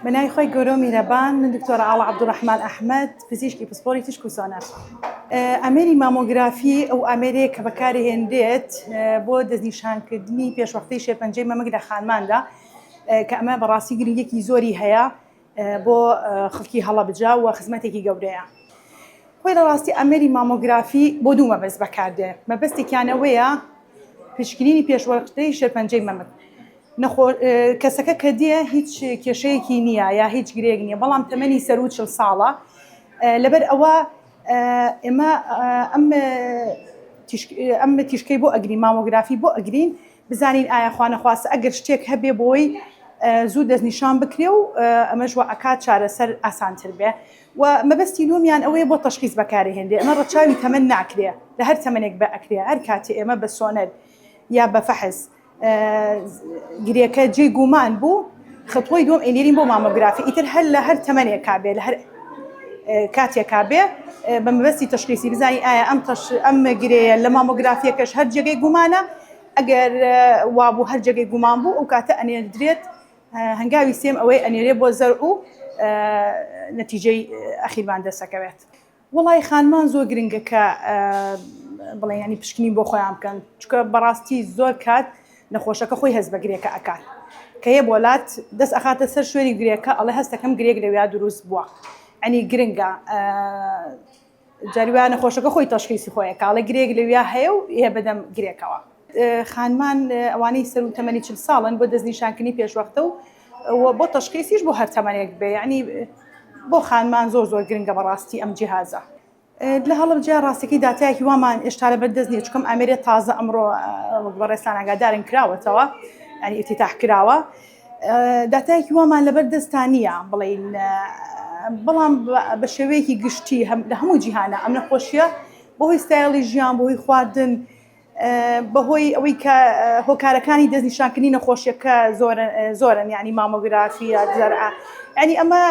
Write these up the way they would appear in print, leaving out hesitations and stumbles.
بنای خوی گرو میربان من دکتر علا عبدالرحمن احمد پزشکی پسپوری تشک و سانر. ئەمێری مامۆگرافی ئەو ئەمێرەیە کە بەکاری هێندێت بۆ دەستنیشانکردنی پێشوەختەی شێرپەنجەی مەمەک لە خانماندا کە ئەمە بەڕاستی گرنگێکی زۆری هەیە بۆ خەڵکی هەڵەبجە و خزمەتێکی گەورەیە. خۆی لە ڕاستی ئەمێری مامۆگرافی بۆ دوو مەبەست بەکاردێ. مەبەستێکیانەوەیە پشکنینی پێشوەختەی شێرپەنجەی مەمەک. کەسەکە کە دێ هیچ کێشەیەکی نییە یا هیچ گرێک نییە، بەڵام تەمەنی سەر و 40 ساڵە. لەبەر ئەوە ئێمە ئەم تیشکەی بۆ ئەگرین، مامۆگرافی بۆ ئەگرین بزانین ئایا خوا نەخواستە ئەگەر شتێک هەبێ بۆی زوو دەستنیشان بکرێ و ئەمەش ئەکات چارەسەر ئاسانتر بێ. و مەبەستی دووەمیان ئەوەیە بۆ تەشخیص بەکارهێنرێ. ئەمە ڕەچاوی تەمەن ناکرێ، لە هەر تەمەنێک بە ئەکرێ. هەر کاتێ ئێمە بە سۆنەر یا بە فەحز گرێکە جێی گومان بوو، خطوەی دووەم ئێنێرین بۆ مامۆگرافی. ئیتر هەر لە هەر تەمەنێکا بێ، لە هەر کاتێکا بێ بە مەبەستی تەشخیصی بزانی ئایا ئەم گرەیە لە مامۆگرافیەکەش هەر جێگەی گومانە. ئەگەر وابوو هەر جێگەی گومان بوو ئەو کاتە ئەنێردرێت، هەنگاوی سێم ئەوەی ئەنێرێ بۆ زەرع و نەتیجەی ئەخیرمان دەسەکەوێت. وەڵی خانمان زۆر گرنگە کە بڵێ ینی پشکنین بۆ خۆیان بکەن، چونکە بەڕاستی زۆر کات نەخۆشەکە خۆی هەست بە گرێکە ئەکات کە یە بۆلات دەست ئەخاتە سەر شوێنی گرێکە ئەڵێ هەستەکەم گرێک لەویا دروست بووە. ئەنی گرنگە جاریوان نەخۆشەکە خۆی تەشخیصی خۆیەکە، ئەڵێ گرێک لەویا هەیە و هەیە بەدەم گرێکەوە. خانمان ئەوانەی سەر و تەمەنی 40 ساڵن بۆ دەستنیشانکردنی پێشوەختە و بۆ تەشخیصیش بۆ هەر تەمەنێک بێ. یعنی بۆ خانمان زۆر گرنگە بەڕاستی ئەم جیهازە. لە هەڵبجە ڕاستیەکەی داتایەکی وامان ئێشتا لەبەر دەست نییە، چکەم ئەمێرێ تازە ئەمڕۆ بەڕێستان ئاگادارن کراوەتەوە، ینی ئیفتتاح کراوە. داتایەکی وامان لەبەر دەستان نییە بڵین، بەڵام بە شێوەیەکی گشتی لە هەموو جیهانە ئەم نەخۆشیە بەهۆی ستایلی ژیان، بەهۆی خواردن، بەهۆی ئەوەی کە هۆکارەکانی دەستنیشانکردنی نەخۆشیەکە زۆرن، یعنی مامۆگرافی یا زەرع. ینی ئەمە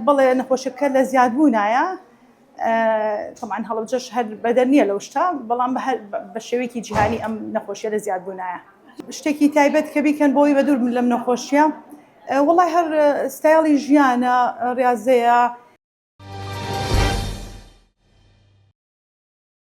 بڵێ نەخۆشیەکە لە زیادبوونایە. طبعاً هەڵبجەش هەر بەدەر نییە لەو شتە، بەڵام بە شێوەیەکی جیهانی ئەم نەخۆشیە لە زیادبوونایە. شتێکی تایبەت کە بیکەن بۆی بە دوور لەم نەخۆشیە، وەڵی هەر ستایلی ژیانە، ڕاضەیە،